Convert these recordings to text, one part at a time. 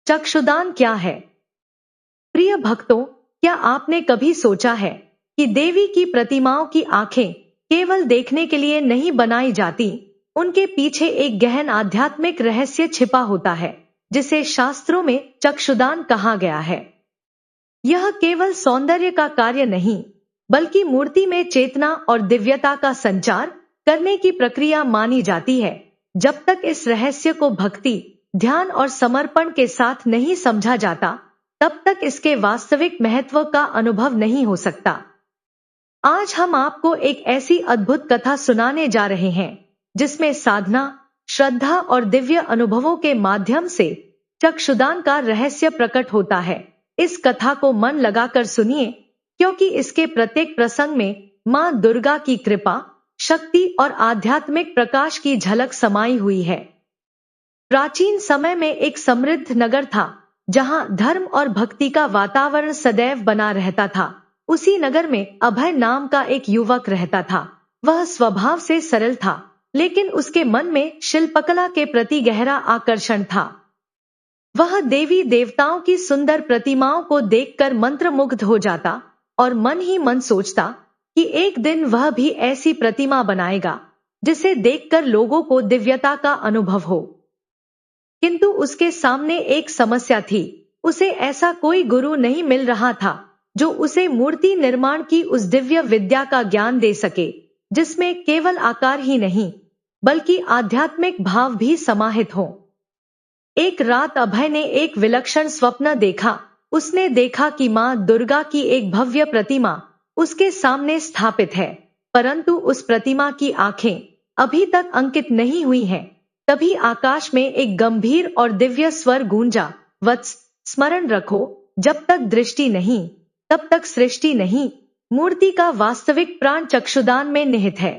चक्षुदान क्या है? प्रिय भक्तों, क्या आपने कभी सोचा है कि देवी की प्रतिमाओं की आंखें केवल देखने के लिए नहीं बनाई जाती, उनके पीछे एक गहन आध्यात्मिक रहस्य छिपा होता है, जिसे शास्त्रों में चक्षुदान कहा गया है। यह केवल सौंदर्य का कार्य नहीं, बल्कि मूर्ति में चेतना और दिव्यता का संचार करने की प्रक्रिया मानी जाती है। जब तक इस रहस्य को भक्ति, ध्यान और समर्पण के साथ नहीं समझा जाता, तब तक इसके वास्तविक महत्व का अनुभव नहीं हो सकता। आज हम आपको एक ऐसी अद्भुत कथा सुनाने जा रहे हैं, जिसमें साधना, श्रद्धा और दिव्य अनुभवों के माध्यम से चक्षुदान का रहस्य प्रकट होता है। इस कथा को मन लगाकर सुनिए, क्योंकि इसके प्रत्येक प्रसंग में मां दुर्गा की कृपा, शक्ति और आध्यात्मिक प्रकाश की झलक समाई हुई है। प्राचीन समय में एक समृद्ध नगर था, जहां धर्म और भक्ति का वातावरण सदैव बना रहता था। उसी नगर में अभय नाम का एक युवक रहता था। वह स्वभाव से सरल था, लेकिन उसके मन में शिल्पकला के प्रति गहरा आकर्षण था। वह देवी देवताओं की सुंदर प्रतिमाओं को देखकर मंत्रमुग्ध हो जाता और मन ही मन सोचता कि एक दिन वह भी ऐसी प्रतिमा बनाएगा, जिसे देखकर लोगों को दिव्यता का अनुभव हो। किंतु उसके सामने एक समस्या थी। उसे ऐसा कोई गुरु नहीं मिल रहा था, जो उसे मूर्ति निर्माण की उस दिव्य विद्या का ज्ञान दे सके, जिसमें केवल आकार ही नहीं, बल्कि आध्यात्मिक भाव भी समाहित हो। एक रात अभय ने एक विलक्षण स्वप्न देखा। उसने देखा कि मां दुर्गा की एक भव्य प्रतिमा उसके सामने स्थापित है, परंतु उस प्रतिमा की आंखें अभी तक अंकित नहीं हुई हैं। तभी आकाश में एक गंभीर और दिव्य स्वर गूंजा, वत्स, स्मरण रखो, जब तक दृष्टि नहीं, तब तक सृष्टि नहीं। मूर्ति का वास्तविक प्राण चक्षुदान में निहित है।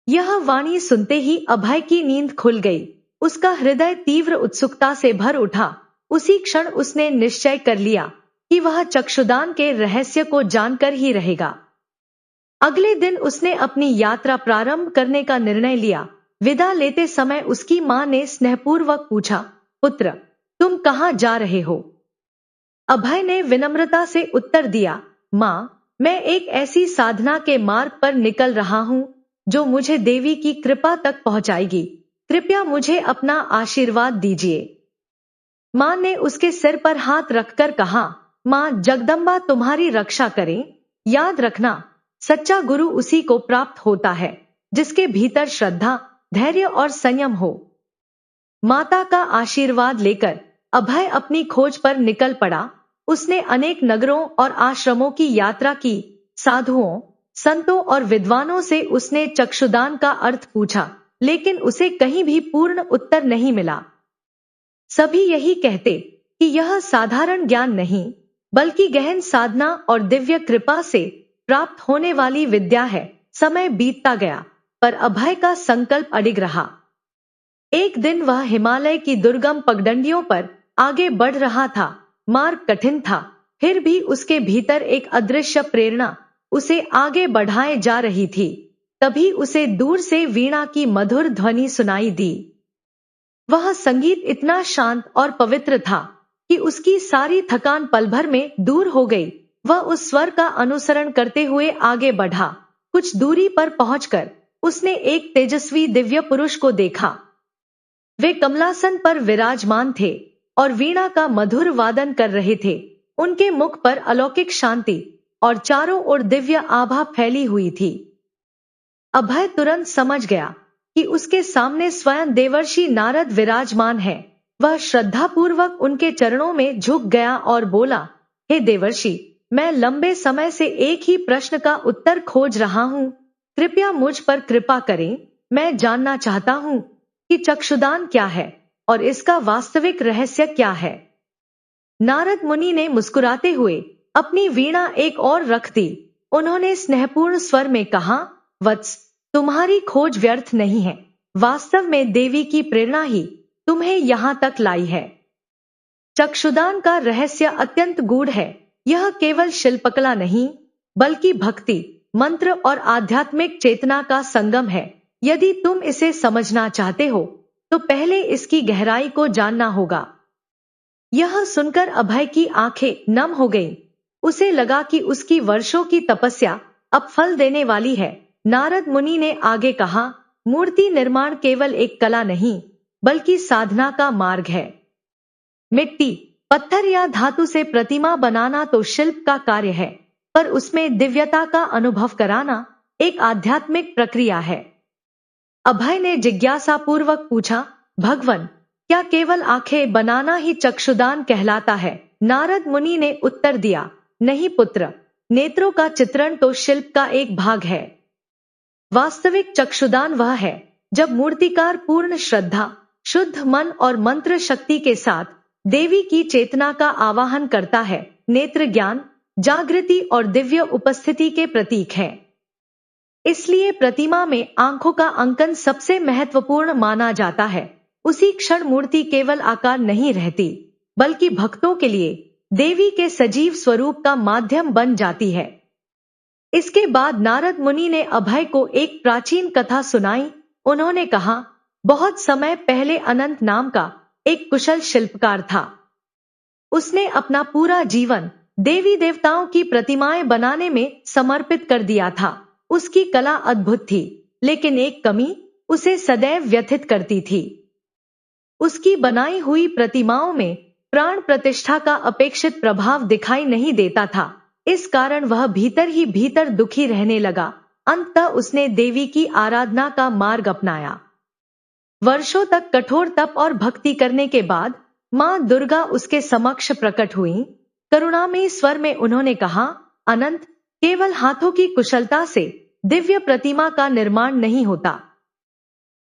यह वाणी सुनते ही अभय की नींद खुल गई। उसका हृदय तीव्र उत्सुकता से भर उठा। उसी क्षण उसने निश्चय कर लिया कि वह चक्षुदान के रहस्य को जानकर ही रहेगा। अगले दिन उसने अपनी यात्रा प्रारंभ करने का निर्णय लिया। विदा लेते समय उसकी मां ने स्नेहपूर्वक पूछा, पुत्र, तुम कहां जा रहे हो? अभय ने विनम्रता से उत्तर दिया, मां, मैं एक ऐसी साधना के मार्ग पर निकल रहा हूं, जो मुझे देवी की कृपा तक पहुंचाएगी। कृपया मुझे अपना आशीर्वाद दीजिए। मां ने उसके सिर पर हाथ रखकर कहा, मां जगदम्बा तुम्हारी रक्षा करें। याद रखना, सच्चा गुरु उसी को प्राप्त होता है, जिसके भीतर श्रद्धा, धैर्य और संयम हो। माता का आशीर्वाद लेकर अभय अपनी खोज पर निकल पड़ा। उसने अनेक नगरों और आश्रमों की यात्रा की। साधुओं, संतों और विद्वानों से उसने चक्षुदान का अर्थ पूछा, लेकिन उसे कहीं भी पूर्ण उत्तर नहीं मिला। सभी यही कहते कि यह साधारण ज्ञान नहीं, बल्कि गहन साधना और दिव्य कृपा से प्राप्त होने वाली विद्या है। समय बीतता गया, पर अभय का संकल्प अडिग रहा। एक दिन वह हिमालय की दुर्गम पगडंडियों पर आगे बढ़ रहा था। मार्ग कठिन था, फिर भी उसके भीतर एक अदृश्य प्रेरणा उसे आगे बढ़ाए जा रही थी। तभी उसे दूर से वीणा की मधुर ध्वनि सुनाई दी। वह संगीत इतना शांत और पवित्र था कि उसकी सारी थकान पल भर में दूर हो गई। वह उस स्वर का अनुसरण करते हुए आगे बढ़ा। कुछ दूरी पर पहुंचकर उसने एक तेजस्वी दिव्य पुरुष को देखा। वे कमलासन पर विराजमान थे और वीणा का मधुर वादन कर रहे थे। उनके मुख पर अलौकिक शांति और चारों ओर दिव्य आभा फैली हुई थी। अभय तुरंत समझ गया कि उसके सामने स्वयं देवर्षि नारद विराजमान है। वह श्रद्धापूर्वक उनके चरणों में झुक गया और बोला, हे देवर्षि, मैं लंबे समय से एक ही प्रश्न का उत्तर खोज रहा हूँ। कृपया मुझ पर कृपा करें। मैं जानना चाहता हूँ कि चक्षुदान क्या है और इसका वास्तविक रहस्य क्या है। नारद मुनि ने मुस्कुराते हुए अपनी वीणा एक और रख दी। उन्होंने स्नेहपूर्ण स्वर में कहा, वत्स, तुम्हारी खोज व्यर्थ नहीं है। वास्तव में देवी की प्रेरणा ही तुम्हें यहां तक लाई है। चक्षुदान का रहस्य अत्यंत गूढ़ है। यह केवल शिल्पकला नहीं, बल्कि भक्ति, मंत्र और आध्यात्मिक चेतना का संगम है। यदि तुम इसे समझना चाहते हो, तो पहले इसकी गहराई को जानना होगा। यह सुनकर अभय की आंखें नम हो गईं। उसे लगा कि उसकी वर्षों की तपस्या अब फल देने वाली है। नारद मुनि ने आगे कहा, मूर्ति निर्माण केवल एक कला नहीं, बल्कि साधना का मार्ग है। मिट्टी, पत्थर या धातु से प्रतिमा बनाना तो शिल्प का कार्य है, पर उसमें दिव्यता का अनुभव कराना एक आध्यात्मिक प्रक्रिया है। अभय ने जिज्ञासापूर्वक पूछा, भगवन, क्या केवल आंखें बनाना ही चक्षुदान कहलाता है? नारद मुनि ने उत्तर दिया, नहीं पुत्र, नेत्रों का चित्रण तो शिल्प का एक भाग है। वास्तविक चक्षुदान वह है जब मूर्तिकार पूर्ण श्रद्धा, शुद्ध मन और मंत्र शक्ति के साथ देवी की चेतना का आवाहन करता है। नेत्र ज्ञान, जागृति और दिव्य उपस्थिति के प्रतीक है। इसलिए प्रतिमा में आंखों का अंकन सबसे महत्वपूर्ण माना जाता है। उसी क्षण मूर्ति केवल आकार नहीं रहती, बल्कि भक्तों के लिए देवी के सजीव स्वरूप का माध्यम बन जाती है। इसके बाद नारद मुनि ने अभय को एक प्राचीन कथा सुनाई। उन्होंने कहा, बहुत समय पहले अनंत नाम का एक कुशल शिल्पकार था। उसने अपना पूरा जीवन देवी देवताओं की प्रतिमाएं बनाने में समर्पित कर दिया था। उसकी कला अद्भुत थी, लेकिन एक कमी उसे सदैव व्यथित करती थी। उसकी बनाई हुई प्रतिमाओं में प्राण प्रतिष्ठा का अपेक्षित प्रभाव दिखाई नहीं देता था। इस कारण वह भीतर ही भीतर दुखी रहने लगा। अंततः उसने देवी की आराधना का मार्ग अपनाया। वर्षों तक कठोर तप और भक्ति करने के बाद मां दुर्गा उसके समक्ष प्रकट हुई। करुणामयी स्वर में उन्होंने कहा, अनंत, केवल हाथों की कुशलता से दिव्य प्रतिमा का निर्माण नहीं होता।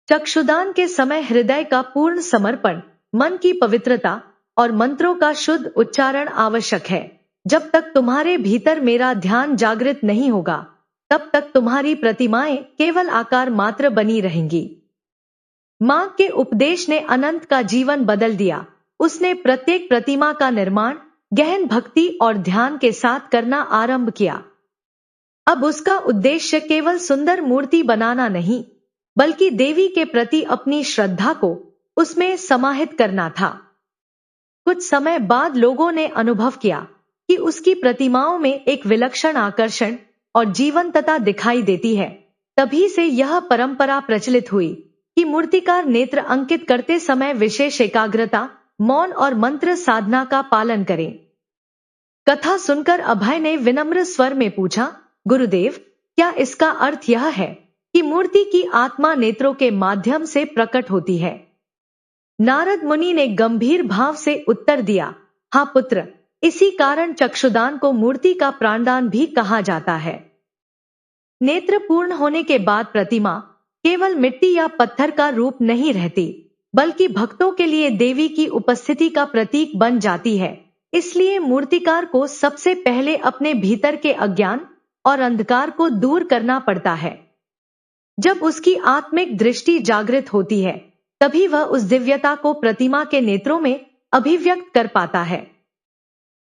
चक्षुदान के समय हृदय का पूर्ण समर्पण, मन की पवित्रता और मंत्रों का शुद्ध उच्चारण आवश्यक है। जब तक तुम्हारे भीतर मेरा ध्यान जागृत नहीं होगा, तब तक तुम्हारी प्रतिमाएं केवल आकार मात्र बनी रहेंगी। मां के उपदेश ने अनंत का जीवन बदल दिया। उसने प्रत्येक प्रतिमा का निर्माण गहन भक्ति और ध्यान के साथ करना आरंभ किया। अब उसका उद्देश्य केवल सुंदर मूर्ति बनाना नहीं, बल्कि देवी के प्रति अपनी श्रद्धा को उसमें समाहित करना था। कुछ समय बाद लोगों ने अनुभव किया कि उसकी प्रतिमाओं में एक विलक्षण आकर्षण और जीवंतता दिखाई देती है। तभी से यह परंपरा प्रचलित हुई कि मूर्तिकार नेत्र अंकित करते समय विशेष एकाग्रता, मौन और मंत्र साधना का पालन करें। कथा सुनकर अभय ने विनम्र स्वर में पूछा, गुरुदेव, क्या इसका अर्थ यह है कि मूर्ति की आत्मा नेत्रों के माध्यम से प्रकट होती है? नारद मुनि ने गंभीर भाव से उत्तर दिया, हाँ पुत्र, इसी कारण चक्षुदान को मूर्ति का प्राणदान भी कहा जाता है। नेत्र पूर्ण होने के बाद प्रतिमा केवल मिट्टी या पत्थर का रूप नहीं रहती, बल्कि भक्तों के लिए देवी की उपस्थिति का प्रतीक बन जाती है। इसलिए मूर्तिकार को सबसे पहले अपने भीतर के अज्ञान और अंधकार को दूर करना पड़ता है। जब उसकी आत्मिक दृष्टि जागृत होती है, तभी वह उस दिव्यता को प्रतिमा के नेत्रों में अभिव्यक्त कर पाता है।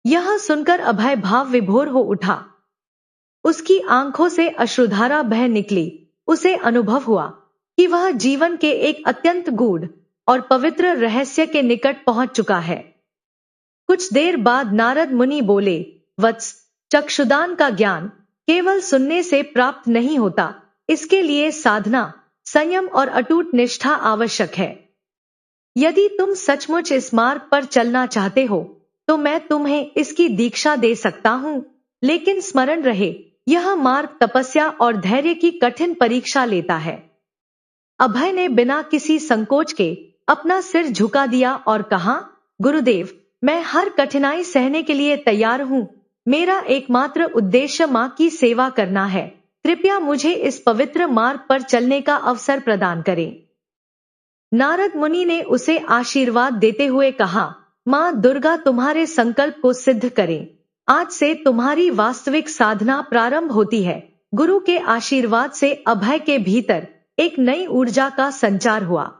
यह सुनकर अभय भाव विभोर हो उठा। उसकी आंखों से अश्रुधारा बह निकली। उसे अनुभव हुआ कि वह जीवन के एक अत्यंत गूढ़ और पवित्र रहस्य के निकट पहुंच चुका है। कुछ देर बाद नारद मुनि बोले, वत्स, चक्षुदान का ज्ञान केवल सुनने से प्राप्त नहीं होता। इसके लिए साधना, संयम और अटूट निष्ठा आवश्यक है। यदि तुम सचमुच इस मार्ग पर चलना चाहते हो, तो मैं तुम्हें इसकी दीक्षा दे सकता हूं। लेकिन स्मरण रहे, यह मार्ग तपस्या और धैर्य की कठिन परीक्षा लेता है। अभय ने बिना किसी संकोच के अपना सिर झुका दिया और कहा, गुरुदेव, मैं हर कठिनाई सहने के लिए तैयार हूं। मेरा एकमात्र उद्देश्य मां की सेवा करना है। कृपया मुझे इस पवित्र मार्ग पर चलने का अवसर प्रदान करें। नारद मुनि ने उसे आशीर्वाद देते हुए कहा, मां दुर्गा तुम्हारे संकल्प को सिद्ध करे। आज से तुम्हारी वास्तविक साधना प्रारंभ होती है। गुरु के आशीर्वाद से अभय के भीतर एक नई ऊर्जा का संचार हुआ।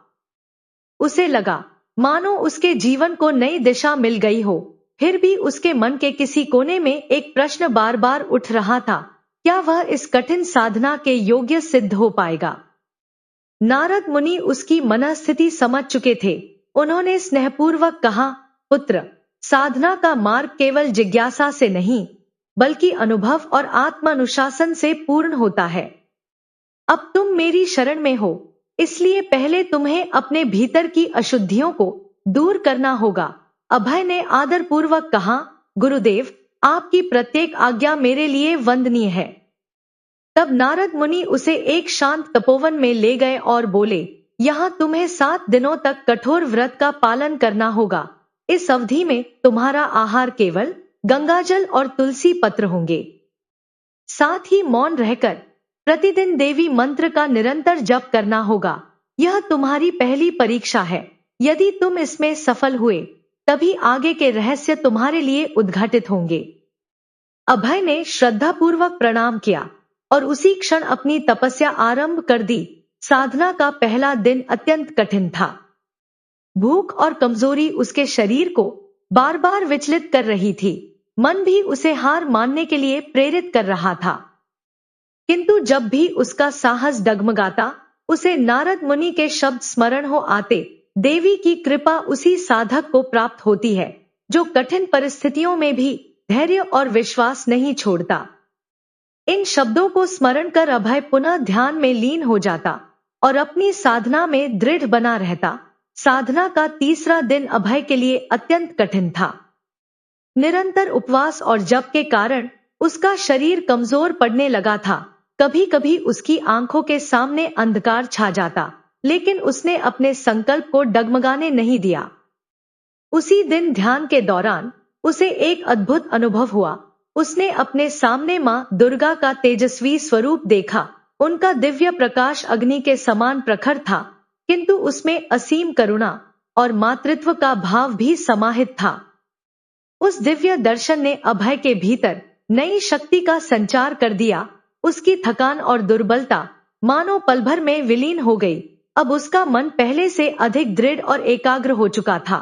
उसे लगा मानो उसके जीवन को नई दिशा मिल गई हो। फिर भी उसके मन के किसी कोने में एक प्रश्न बार बार उठ रहा था, क्या वह इस कठिन साधना के योग्य सिद्ध हो पाएगा? नारद मुनि उसकी मनस्थिति समझ चुके थे। उन्होंने स्नेहपूर्वक कहा, पुत्र, साधना का मार्ग केवल जिज्ञासा से नहीं, बल्कि अनुभव और आत्मानुशासन से पूर्ण होता है। अब तुम मेरी शरण में हो, इसलिए पहले तुम्हें अपने भीतर की अशुद्धियों को दूर करना होगा। अभय ने आदरपूर्वक कहा, गुरुदेव, आपकी प्रत्येक आज्ञा मेरे लिए वंदनीय है। तब नारद मुनि उसे एक शांत तपोवन में ले गए और बोले, यहाँ तुम्हें 7 दिनों तक कठोर व्रत का पालन करना होगा। इस अवधि में तुम्हारा आहार केवल गंगाजल और तुलसी पत्र होंगे। साथ ही मौन रहकर प्रतिदिन देवी मंत्र का निरंतर जप करना होगा। यह तुम्हारी पहली परीक्षा है। यदि तुम इसमें सफल हुए, तभी आगे के रहस्य तुम्हारे लिए उद्घाटित होंगे। अभय ने श्रद्धापूर्वक प्रणाम किया और उसी क्षण अपनी तपस्या आरंभ कर दी। साधना का पहला दिन अत्यंत कठिन था। भूख और कमजोरी उसके शरीर को बार बार विचलित कर रही थी। मन भी उसे हार मानने के लिए प्रेरित कर रहा था। किंतु जब भी उसका साहस डगमगाता, उसे नारद मुनि के शब्द स्मरण हो आते, देवी की कृपा उसी साधक को प्राप्त होती है जो कठिन परिस्थितियों में भी धैर्य और विश्वास नहीं छोड़ता। इन शब्दों को स्मरण कर अभय पुनः ध्यान में लीन हो जाता और अपनी साधना में दृढ़ बना रहता। साधना का तीसरा दिन अभय के लिए अत्यंत कठिन था। निरंतर उपवास और जप के कारण उसका शरीर कमजोर पड़ने लगा था। कभी कभी उसकी आंखों के सामने अंधकार छा जाता, लेकिन उसने अपने संकल्प को डगमगाने नहीं दिया। उसी दिन ध्यान के दौरान उसे एक अद्भुत अनुभव हुआ। उसने अपने सामने मां दुर्गा का तेजस्वी स्वरूप देखा। उनका दिव्य प्रकाश अग्नि के समान प्रखर था, किंतु उसमें असीम करुणा और मातृत्व का भाव भी समाहित था। उस दिव्य दर्शन ने अभय के भीतर नई शक्ति का संचार कर दिया। उसकी थकान और दुर्बलता मानो पल भर में विलीन हो गई। अब उसका मन पहले से अधिक दृढ़ और एकाग्र हो चुका था।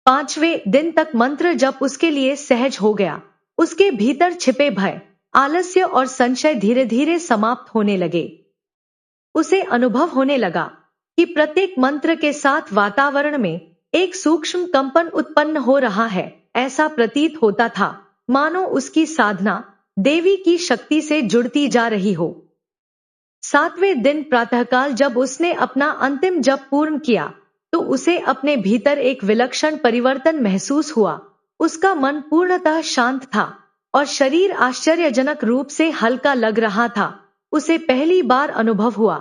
5वें दिन तक मंत्र जप उसके लिए सहज हो गया। उसके भीतर छिपे भय, आलस्य और संशय धीरे धीरे समाप्त होने लगे। उसे अनुभव होने लगा कि प्रत्येक मंत्र के साथ वातावरण में एक सूक्ष्म कंपन उत्पन्न हो रहा है। ऐसा प्रतीत होता था मानो उसकी साधना देवी की शक्ति से जुड़ती जा रही हो। 7वें दिन प्रातःकाल जब उसने अपना अंतिम जप पूर्ण किया, तो उसे अपने भीतर एक विलक्षण परिवर्तन महसूस हुआ। उसका मन पूर्णतः शांत था और शरीर आश्चर्यजनक रूप से हल्का लग रहा था। उसे पहली बार अनुभव हुआ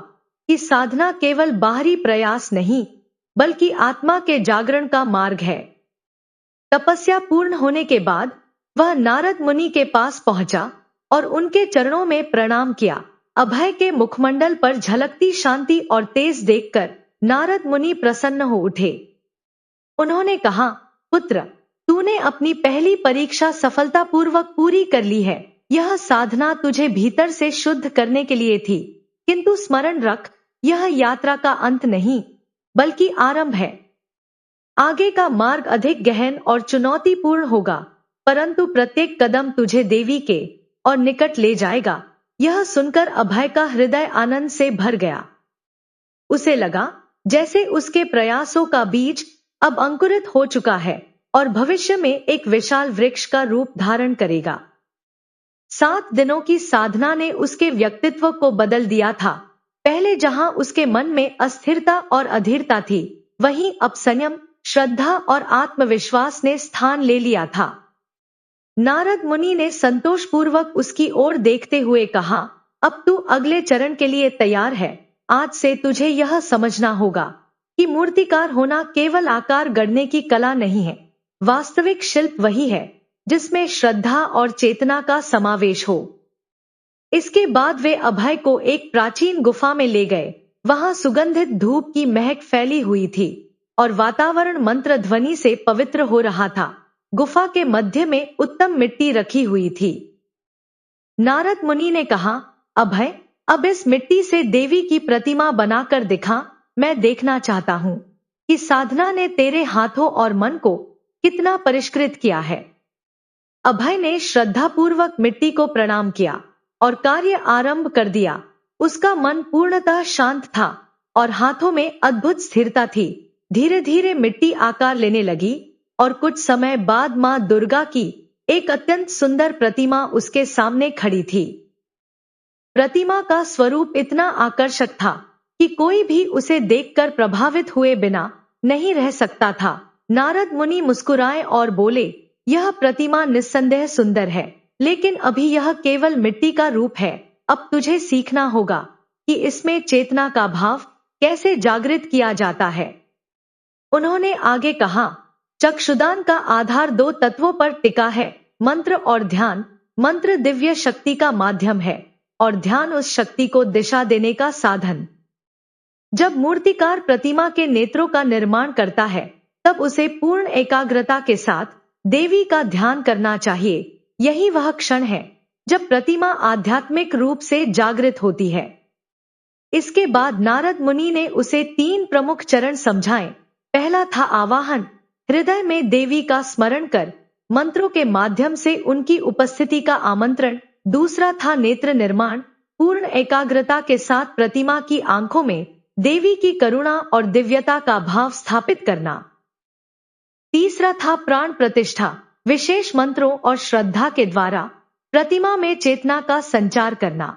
कि साधना केवल बाहरी प्रयास नहीं, बल्कि आत्मा के जागरण का मार्ग है। तपस्या पूर्ण होने के बाद वह नारद मुनि के पास पहुंचा और उनके चरणों में प्रणाम किया। अभय के मुखमंडल पर झलकती शांति और तेज देखकर नारद मुनि प्रसन्न हो उठे। उन्होंने कहा, पुत्र, तूने अपनी पहली परीक्षा सफलतापूर्वक पूरी कर ली है। यह साधना तुझे भीतर से शुद्ध करने के लिए थी, किंतु स्मरण रख, यह यात्रा का अंत नहीं, बल्कि आरंभ है। आगे का मार्ग अधिक गहन और चुनौतीपूर्ण होगा, परंतु प्रत्येक कदम तुझे देवी के और निकट ले जाएगा। यह सुनकर अभय का हृदय आनंद से भर गया। उसे लगा जैसे उसके प्रयासों का बीज अब अंकुरित हो चुका है और भविष्य में एक विशाल वृक्ष का रूप धारण करेगा। 7 दिनों की साधना ने उसके व्यक्तित्व को बदल दिया था। पहले जहां उसके मन में अस्थिरता और अधीरता थी, वहीं अब संयम, श्रद्धा और आत्मविश्वास ने स्थान ले लिया था। नारद मुनि ने संतोषपूर्वक उसकी ओर देखते हुए कहा, अब तू अगले चरण के लिए तैयार है। आज से तुझे यह समझना होगा कि मूर्तिकार होना केवल आकार गढ़ने की कला नहीं है। वास्तविक शिल्प वही है जिसमें श्रद्धा और चेतना का समावेश हो। इसके बाद वे अभय को एक प्राचीन गुफा में ले गए। वहां सुगंधित धूप की महक फैली हुई थी और वातावरण मंत्र ध्वनि से पवित्र हो रहा था। गुफा के मध्य में उत्तम मिट्टी रखी हुई थी। नारद मुनि ने कहा, अभय, अब इस मिट्टी से देवी की प्रतिमा बनाकर दिखा। मैं देखना चाहता हूं कि साधना ने तेरे हाथों और मन को कितना परिष्कृत किया है। अभय ने श्रद्धापूर्वक मिट्टी को प्रणाम किया और कार्य आरंभ कर दिया। उसका मन पूर्णतः शांत था और हाथों में अद्भुत स्थिरता थी। धीरे धीरे मिट्टी आकार लेने लगी और कुछ समय बाद मां दुर्गा की एक अत्यंत सुंदर प्रतिमा उसके सामने खड़ी थी। प्रतिमा का स्वरूप इतना आकर्षक था कि कोई भी उसे देखकर प्रभावित हुए बिना नहीं रह सकता था। नारद मुनि मुस्कुराए और बोले, यह प्रतिमा निस्संदेह सुंदर है, लेकिन अभी यह केवल मिट्टी का रूप है। अब तुझे सीखना होगा कि इसमें चेतना का भाव कैसे जागृत किया जाता है। उन्होंने आगे कहा, चक्षुदान का आधार दो तत्वों पर टिका है, मंत्र और ध्यान। मंत्र दिव्य शक्ति का माध्यम है और ध्यान उस शक्ति को दिशा देने का साधन। जब मूर्तिकार प्रतिमा के नेत्रों का निर्माण करता है, तब उसे पूर्ण एकाग्रता के साथ देवी का ध्यान करना चाहिए। यही वह क्षण है जब प्रतिमा आध्यात्मिक रूप से जागृत होती है। इसके बाद नारद मुनि ने उसे 3 प्रमुख चरण समझाए। पहला था आवाहन, हृदय में देवी का स्मरण कर मंत्रों के माध्यम से उनकी उपस्थिति का आमंत्रण। दूसरा था नेत्र निर्माण, पूर्ण एकाग्रता के साथ प्रतिमा की आंखों में देवी की करुणा और दिव्यता का भाव स्थापित करना। तीसरा था प्राण प्रतिष्ठा, विशेष मंत्रों और श्रद्धा के द्वारा प्रतिमा में चेतना का संचार करना।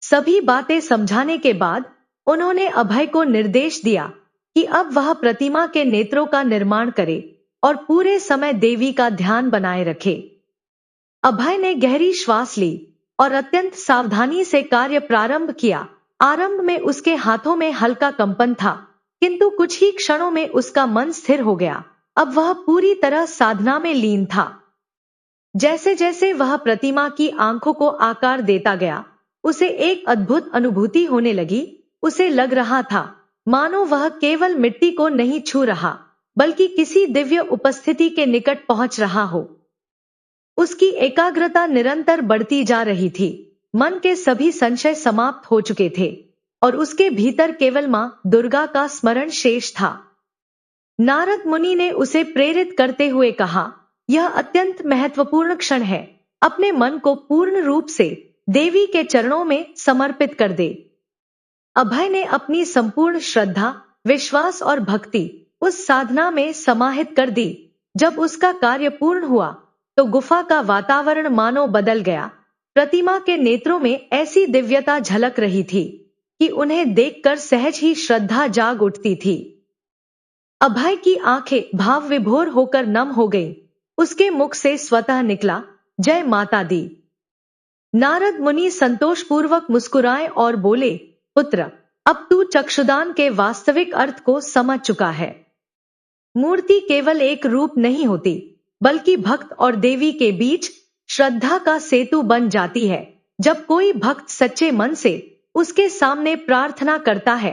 सभी बातें समझाने के बाद उन्होंने अभय को निर्देश दिया कि अब वह प्रतिमा के नेत्रों का निर्माण करे और पूरे समय देवी का ध्यान बनाए रखे। अभय ने गहरी श्वास ली और अत्यंत सावधानी से कार्य प्रारंभ किया। आरंभ में उसके हाथों में हल्का कंपन था, किंतु कुछ ही क्षणों में उसका मन स्थिर हो गया। अब वह पूरी तरह साधना में लीन था। जैसे जैसे वह प्रतिमा की आंखों को आकार देता गया, उसे एक अद्भुत अनुभूति होने लगी। उसे लग रहा था मानो वह केवल मिट्टी को नहीं छू रहा, बल्कि किसी दिव्य उपस्थिति के निकट पहुंच रहा हो। उसकी एकाग्रता निरंतर बढ़ती जा रही थी। मन के सभी संशय समाप्त हो चुके थे और उसके भीतर केवल मां दुर्गा का स्मरण शेष था। नारद मुनि ने उसे प्रेरित करते हुए कहा, यह अत्यंत महत्वपूर्ण क्षण है। अपने मन को पूर्ण रूप से देवी के चरणों में समर्पित कर दे। अभय ने अपनी संपूर्ण श्रद्धा, विश्वास और भक्ति उस साधना में समाहित कर दी। जब उसका कार्य पूर्ण हुआ तो गुफा का वातावरण मानो बदल गया। प्रतिमा के नेत्रों में ऐसी दिव्यता झलक रही थी कि उन्हें देखकर सहज ही श्रद्धा जाग उठती थी। अभय की आंखें भाव विभोर होकर नम हो गईं। उसके मुख से स्वतः निकला, जय माता दी। नारद मुनि संतोषपूर्वक मुस्कुराए और बोले, पुत्र, अब तू चक्षुदान के वास्तविक अर्थ को समझ चुका है। मूर्ति केवल एक रूप नहीं होती, बल्कि भक्त और देवी के बीच श्रद्धा का सेतु बन जाती है। जब कोई भक्त सच्चे मन से उसके सामने प्रार्थना करता है,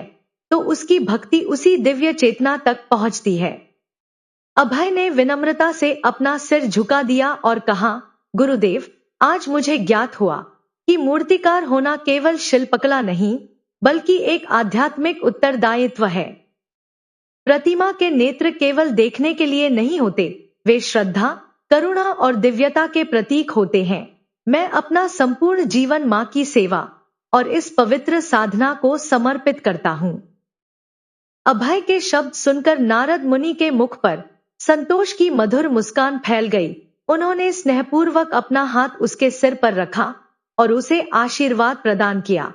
तो उसकी भक्ति उसी दिव्य चेतना तक पहुंचती है। अभय ने विनम्रता से अपना सिर झुका दिया और कहा, गुरुदेव, आज मुझे ज्ञात हुआ कि मूर्तिकार होना केवल शिल्पकला नहीं, बल्कि एक आध्यात्मिक उत्तरदायित्व है। प्रतिमा के नेत्र केवल देखने के लिए नहीं होते, वे श्रद्धा, करुणा और दिव्यता के प्रतीक होते हैं। मैं अपना संपूर्ण जीवन मां की सेवा और इस पवित्र साधना को समर्पित करता हूं। अभय के शब्द सुनकर नारद मुनि के मुख पर संतोष की मधुर मुस्कान फैल गई। उन्होंने स्नेहपूर्वक अपना हाथ उसके सिर पर रखा और उसे आशीर्वाद प्रदान किया।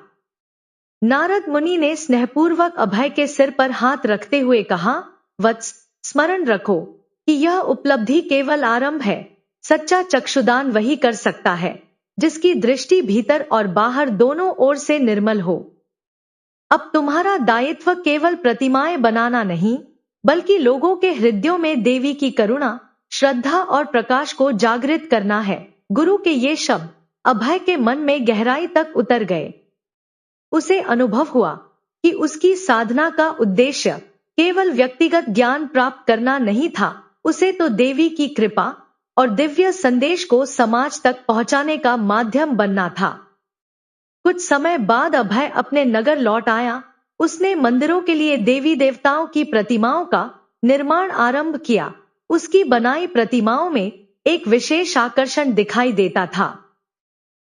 नारद मुनि ने स्नेहपूर्वक अभय के सिर पर हाथ रखते हुए कहा, वत्स, स्मरण रखो कि यह उपलब्धि केवल आरंभ है। सच्चा चक्षुदान वही कर सकता है जिसकी दृष्टि भीतर और बाहर दोनों ओर से निर्मल हो। अब तुम्हारा दायित्व केवल प्रतिमाएं बनाना नहीं, बल्कि लोगों के हृदयों में देवी की करुणा, श्रद्धा और प्रकाश को जागृत करना है। गुरु के ये शब्द अभय के मन में गहराई तक उतर गए। उसे अनुभव हुआ कि उसकी साधना का उद्देश्य केवल व्यक्तिगत ज्ञान प्राप्त करना नहीं था, उसे तो देवी की कृपा और दिव्य संदेश को समाज तक पहुंचाने का माध्यम बनना था। कुछ समय बाद अभय अपने नगर लौट आया। उसने मंदिरों के लिए देवी देवताओं की प्रतिमाओं का निर्माण आरंभ किया। उसकी बनाई प्रतिमाओं में एक विशेष आकर्षण दिखाई देता था।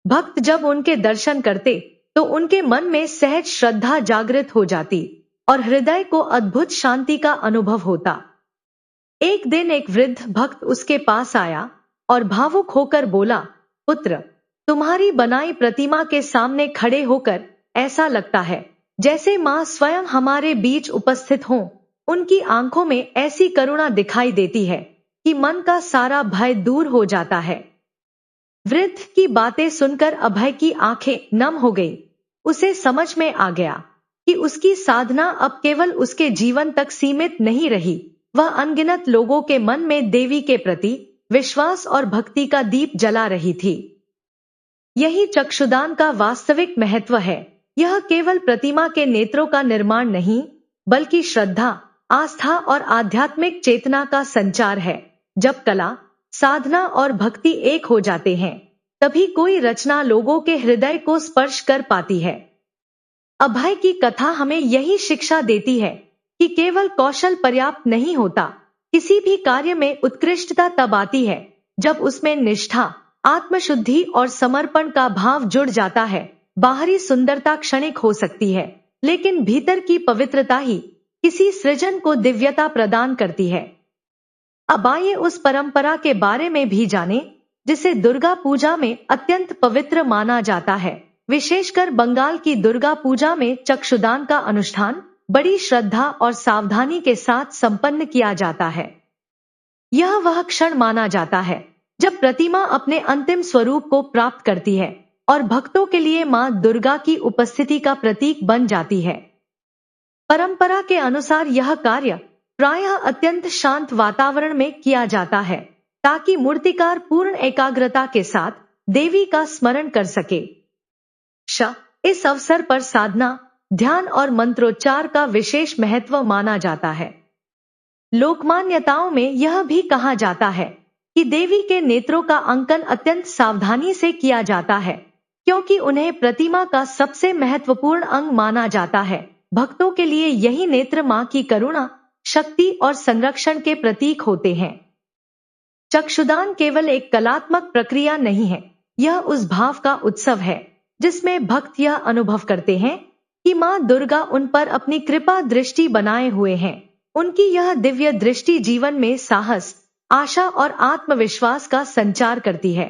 भक्त जब उनके दर्शन करते तो उनके मन में सहज श्रद्धा जागृत हो जाती और हृदय को अद्भुत शांति का अनुभव होता। एक दिन एक वृद्ध भक्त उसके पास आया और भावुक होकर बोला, पुत्र, तुम्हारी बनाई प्रतिमा के सामने खड़े होकर ऐसा लगता है जैसे माँ स्वयं हमारे बीच उपस्थित हों। उनकी आंखों में ऐसी करुणा दिखाई देती है कि मन का सारा भय दूर हो जाता है। वृद्ध की बातें सुनकर अभय की आंखें नम हो गई। उसे समझ में आ गया कि उसकी साधना अब केवल उसके जीवन तक सीमित नहीं रही, वह अनगिनत लोगों के मन में देवी के प्रति विश्वास और भक्ति का दीप जला रही थी। यही चक्षुदान का वास्तविक महत्व है। यह केवल प्रतिमा के नेत्रों का निर्माण नहीं, बल्कि श्रद्धा, आस्था और आध्यात्मिक चेतना का संचार है। जब कला, साधना और भक्ति एक हो जाते हैं, तभी कोई रचना लोगों के हृदय को स्पर्श कर पाती है। अभय की कथा हमें यही शिक्षा देती है कि केवल कौशल पर्याप्त नहीं होता। किसी भी कार्य में उत्कृष्टता तब आती है जब उसमें निष्ठा, आत्मशुद्धि और समर्पण का भाव जुड़ जाता है। बाहरी सुंदरता क्षणिक हो सकती है, लेकिन भीतर की पवित्रता ही किसी सृजन को दिव्यता प्रदान करती है। अब आइए उस परंपरा के बारे में भी जानें, जिसे दुर्गा पूजा में अत्यंत पवित्र माना जाता है। विशेषकर बंगाल की दुर्गा पूजा में चक्षुदान का अनुष्ठान बड़ी श्रद्धा और सावधानी के साथ संपन्न किया जाता है। यह वह क्षण माना जाता है जब प्रतिमा अपने अंतिम स्वरूप को प्राप्त करती है और भक्तों के लिए मां दुर्गा की उपस्थिति का प्रतीक बन जाती है। परंपरा के अनुसार यह कार्य प्रायः अत्यंत शांत वातावरण में किया जाता है, ताकि मूर्तिकार पूर्ण एकाग्रता के साथ देवी का स्मरण कर सके। इस अवसर पर साधना, ध्यान और मंत्रोच्चार का विशेष महत्व माना जाता है। लोकमान्यताओं में यह भी कहा जाता है कि देवी के नेत्रों का अंकन अत्यंत सावधानी से किया जाता है, क्योंकि उन्हें प्रतिमा का सबसे महत्वपूर्ण अंग माना जाता है। भक्तों के लिए यही नेत्र मां की करुणा, शक्ति और संरक्षण के प्रतीक होते हैं। चक्षुदान केवल एक कलात्मक प्रक्रिया नहीं है, यह उस भाव का उत्सव है जिसमें भक्त यह अनुभव करते हैं कि मां दुर्गा उन पर अपनी कृपा दृष्टि बनाए हुए हैं। उनकी यह दिव्य दृष्टि जीवन में साहस, आशा और आत्मविश्वास का संचार करती है।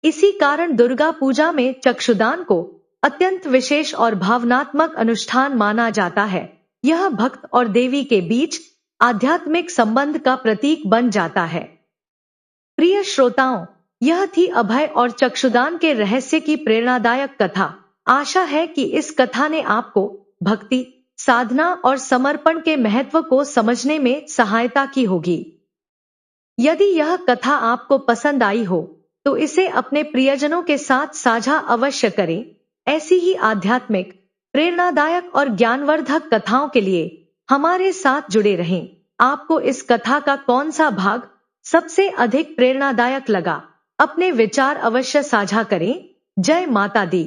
इसी कारण दुर्गा पूजा में चक्षुदान को अत्यंत विशेष और भावनात्मक अनुष्ठान माना जाता है। यह भक्त और देवी के बीच आध्यात्मिक संबंध का प्रतीक बन जाता है। प्रिय श्रोताओं, यह थी अभय और चक्षुदान के रहस्य की प्रेरणादायक कथा। आशा है कि इस कथा ने आपको भक्ति, साधना और समर्पण के महत्व को समझने में सहायता की होगी। यदि यह कथा आपको पसंद आई हो तो इसे अपने प्रियजनों के साथ साझा अवश्य करें। ऐसी ही आध्यात्मिक, प्रेरणादायक और ज्ञानवर्धक कथाओं के लिए हमारे साथ जुड़े रहें। आपको इस कथा का कौन सा भाग सबसे अधिक प्रेरणादायक लगा? अपने विचार अवश्य साझा करें। जय माता दी।